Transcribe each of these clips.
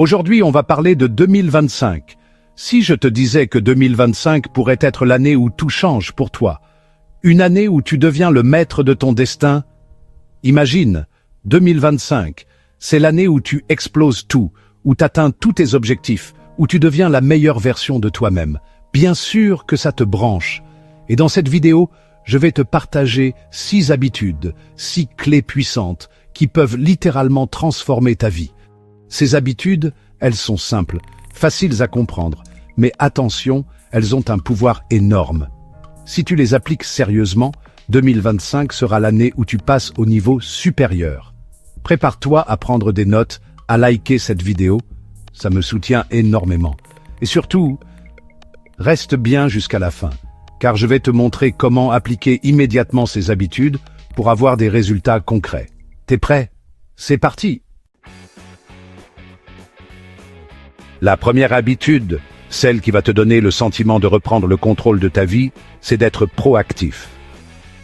Aujourd'hui, on va parler de 2025. Si je te disais que 2025 pourrait être l'année où tout change pour toi, une année où tu deviens le maître de ton destin, imagine, 2025, c'est l'année où tu exploses tout, où tu atteins tous tes objectifs, où tu deviens la meilleure version de toi-même. Bien sûr que ça te branche. Et dans cette vidéo, je vais te partager 6 habitudes, 6 clés puissantes qui peuvent littéralement transformer ta vie. Ces habitudes, elles sont simples, faciles à comprendre, mais attention, elles ont un pouvoir énorme. Si tu les appliques sérieusement, 2025 sera l'année où tu passes au niveau supérieur. Prépare-toi à prendre des notes, à liker cette vidéo, ça me soutient énormément. Et surtout, reste bien jusqu'à la fin, car je vais te montrer comment appliquer immédiatement ces habitudes pour avoir des résultats concrets. T'es prêt? C'est parti! La première habitude, celle qui va te donner le sentiment de reprendre le contrôle de ta vie, c'est d'être proactif.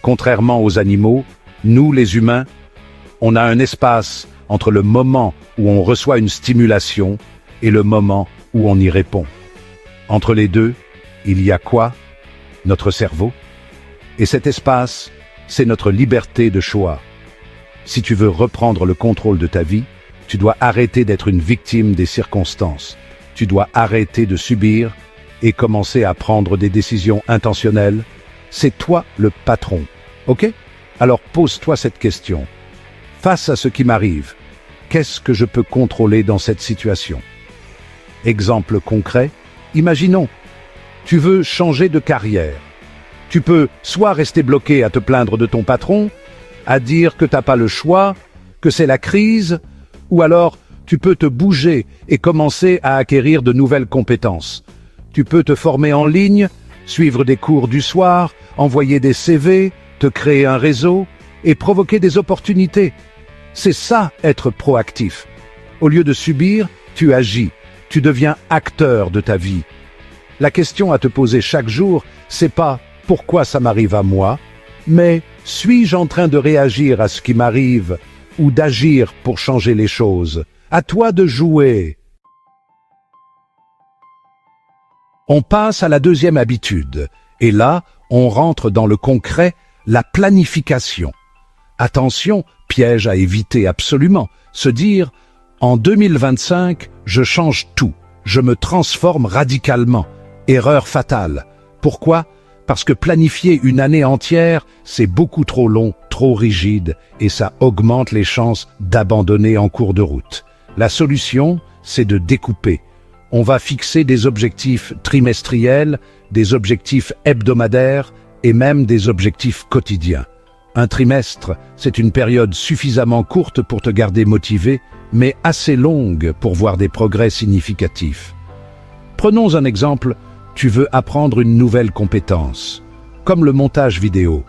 Contrairement aux animaux, nous les humains, on a un espace entre le moment où on reçoit une stimulation et le moment où on y répond. Entre les deux, il y a quoi? Notre cerveau. Et cet espace, c'est notre liberté de choix. Si tu veux reprendre le contrôle de ta vie, tu dois arrêter d'être une victime des circonstances. Tu dois arrêter de subir et commencer à prendre des décisions intentionnelles. C'est toi le patron, ok? Alors pose-toi cette question. Face à ce qui m'arrive, qu'est-ce que je peux contrôler dans cette situation? Exemple concret, imaginons, tu veux changer de carrière. Tu peux soit rester bloqué à te plaindre de ton patron, à dire que t'as pas le choix, que c'est la crise, ou alors tu peux te bouger et commencer à acquérir de nouvelles compétences. Tu peux te former en ligne, suivre des cours du soir, envoyer des CV, te créer un réseau et provoquer des opportunités. C'est ça, être proactif. Au lieu de subir, tu agis. Tu deviens acteur de ta vie. La question à te poser chaque jour, c'est pas « pourquoi ça m'arrive à moi ?», mais « suis-je en train de réagir à ce qui m'arrive ou d'agir pour changer les choses ?» À toi de jouer. On passe à la deuxième habitude, et là, on rentre dans le concret, la planification. Attention, piège à éviter absolument, se dire « en 2025, je change tout, je me transforme radicalement ». Erreur fatale. Pourquoi? Parce que planifier une année entière, c'est beaucoup trop long, trop rigide, et ça augmente les chances d'abandonner en cours de route. La solution, c'est de découper. On va fixer des objectifs trimestriels, des objectifs hebdomadaires et même des objectifs quotidiens. Un trimestre, c'est une période suffisamment courte pour te garder motivé, mais assez longue pour voir des progrès significatifs. Prenons un exemple, tu veux apprendre une nouvelle compétence, comme le montage vidéo.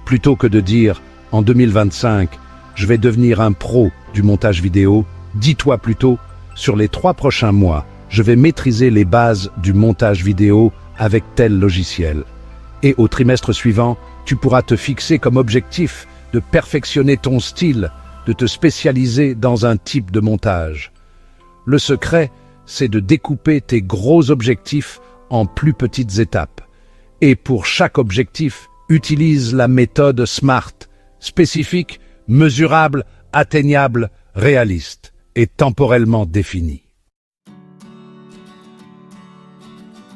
Plutôt que de dire « en 2025, je vais devenir un pro du montage vidéo », dis-toi plutôt, sur les 3 prochains mois, je vais maîtriser les bases du montage vidéo avec tel logiciel. Et au trimestre suivant, tu pourras te fixer comme objectif de perfectionner ton style, de te spécialiser dans un type de montage. Le secret, c'est de découper tes gros objectifs en plus petites étapes. Et pour chaque objectif, utilise la méthode SMART, spécifique, mesurable, atteignable, réaliste et temporellement défini.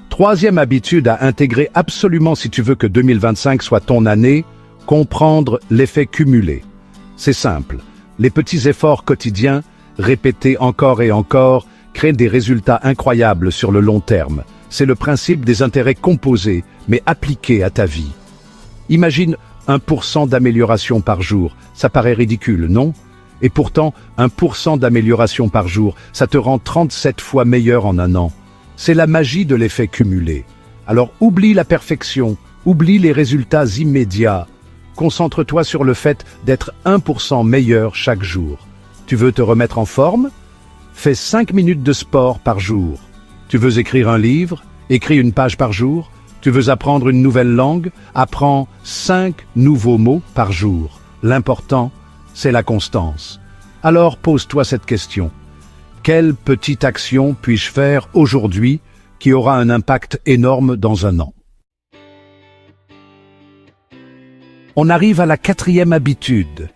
Troisième habitude à intégrer absolument si tu veux que 2025 soit ton année, comprendre l'effet cumulé. C'est simple, les petits efforts quotidiens, répétés encore et encore, créent des résultats incroyables sur le long terme. C'est le principe des intérêts composés, mais appliqués à ta vie. Imagine 1% d'amélioration par jour, ça paraît ridicule, non? Et pourtant, 1% d'amélioration par jour, ça te rend 37 fois meilleur en un an. C'est la magie de l'effet cumulé. Alors oublie la perfection, oublie les résultats immédiats. Concentre-toi sur le fait d'être 1% meilleur chaque jour. Tu veux te remettre en forme? Fais 5 minutes de sport par jour. Tu veux écrire un livre? Écris une page par jour. Tu veux apprendre une nouvelle langue? Apprends 5 nouveaux mots par jour. L'important, c'est la constance. Alors pose-toi cette question. Quelle petite action puis-je faire aujourd'hui qui aura un impact énorme dans un an? On arrive à la 4e habitude,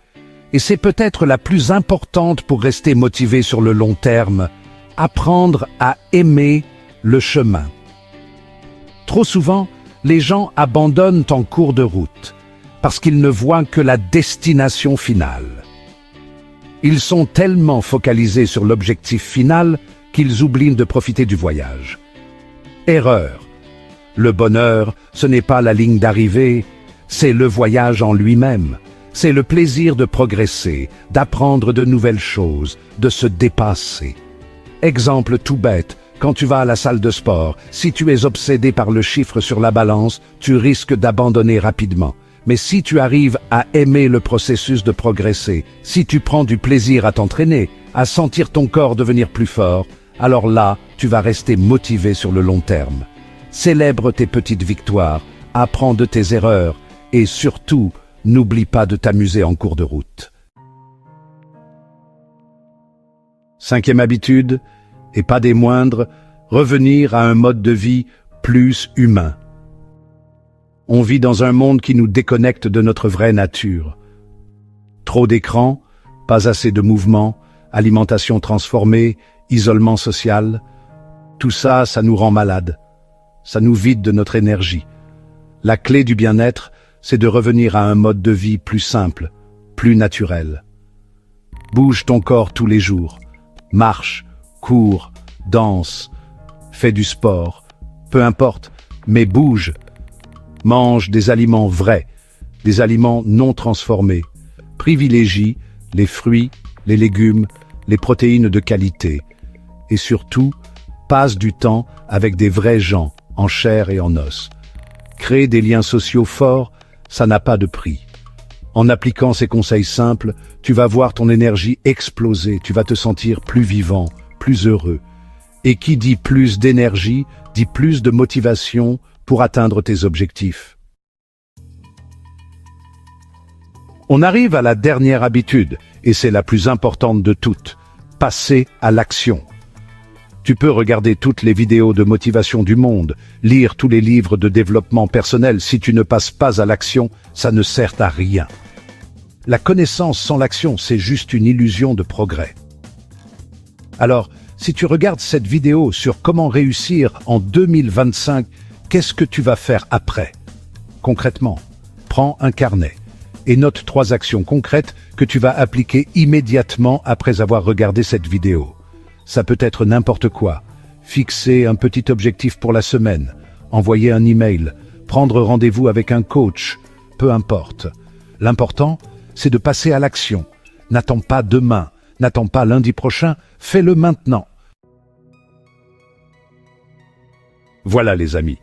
et c'est peut-être la plus importante pour rester motivé sur le long terme, apprendre à aimer le chemin. Trop souvent, les gens abandonnent en cours de route, parce qu'ils ne voient que la destination finale. Ils sont tellement focalisés sur l'objectif final qu'ils oublient de profiter du voyage. Erreur. Le bonheur, ce n'est pas la ligne d'arrivée, c'est le voyage en lui-même. C'est le plaisir de progresser, d'apprendre de nouvelles choses, de se dépasser. Exemple tout bête, quand tu vas à la salle de sport, si tu es obsédé par le chiffre sur la balance, tu risques d'abandonner rapidement. Mais si tu arrives à aimer le processus de progresser, si tu prends du plaisir à t'entraîner, à sentir ton corps devenir plus fort, alors là, tu vas rester motivé sur le long terme. Célèbre tes petites victoires, apprends de tes erreurs et surtout, n'oublie pas de t'amuser en cours de route. 5e habitude, et pas des moindres, revenir à un mode de vie plus humain. On vit dans un monde qui nous déconnecte de notre vraie nature. Trop d'écrans, pas assez de mouvement, alimentation transformée, isolement social. Tout ça, ça nous rend malades. Ça nous vide de notre énergie. La clé du bien-être, c'est de revenir à un mode de vie plus simple, plus naturel. Bouge ton corps tous les jours. Marche, cours, danse, fais du sport. Peu importe, mais bouge. Mange des aliments vrais, des aliments non transformés. Privilégie les fruits, les légumes, les protéines de qualité. Et surtout, passe du temps avec des vrais gens, en chair et en os. Créer des liens sociaux forts, ça n'a pas de prix. En appliquant ces conseils simples, tu vas voir ton énergie exploser, tu vas te sentir plus vivant, plus heureux. Et qui dit plus d'énergie, dit plus de motivation pour atteindre tes objectifs. On arrive à la dernière habitude, et c'est la plus importante de toutes, passer à l'action. Tu peux regarder toutes les vidéos de motivation du monde, lire tous les livres de développement personnel, si tu ne passes pas à l'action, ça ne sert à rien. La connaissance sans l'action, c'est juste une illusion de progrès. Alors, si tu regardes cette vidéo sur comment réussir en 2025, qu'est-ce que tu vas faire après? Concrètement, prends un carnet et note 3 actions concrètes que tu vas appliquer immédiatement après avoir regardé cette vidéo. Ça peut être n'importe quoi. Fixer un petit objectif pour la semaine, envoyer un email, prendre rendez-vous avec un coach, peu importe. L'important, c'est de passer à l'action. N'attends pas demain, n'attends pas lundi prochain, fais-le maintenant. Voilà les amis.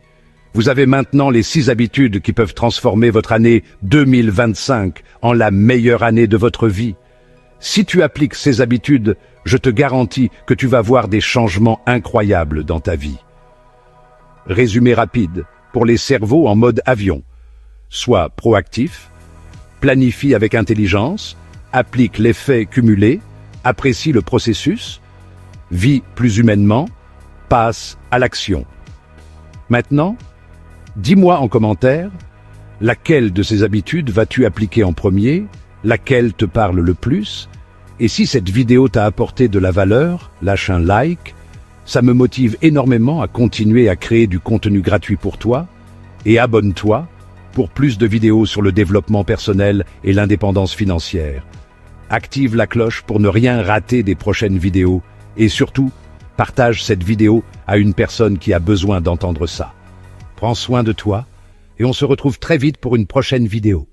Vous avez maintenant les 6 habitudes qui peuvent transformer votre année 2025 en la meilleure année de votre vie. Si tu appliques ces habitudes, je te garantis que tu vas voir des changements incroyables dans ta vie. Résumé rapide pour les cerveaux en mode avion. Sois proactif, planifie avec intelligence, applique l'effet cumulé, apprécie le processus, vis plus humainement, passe à l'action. Maintenant, dis-moi en commentaire, laquelle de ces habitudes vas-tu appliquer en premier, laquelle te parle le plus, et si cette vidéo t'a apporté de la valeur, lâche un like, ça me motive énormément à continuer à créer du contenu gratuit pour toi, et abonne-toi pour plus de vidéos sur le développement personnel et l'indépendance financière. Active la cloche pour ne rien rater des prochaines vidéos, et surtout, partage cette vidéo à une personne qui a besoin d'entendre ça. Prends soin de toi, et on se retrouve très vite pour une prochaine vidéo.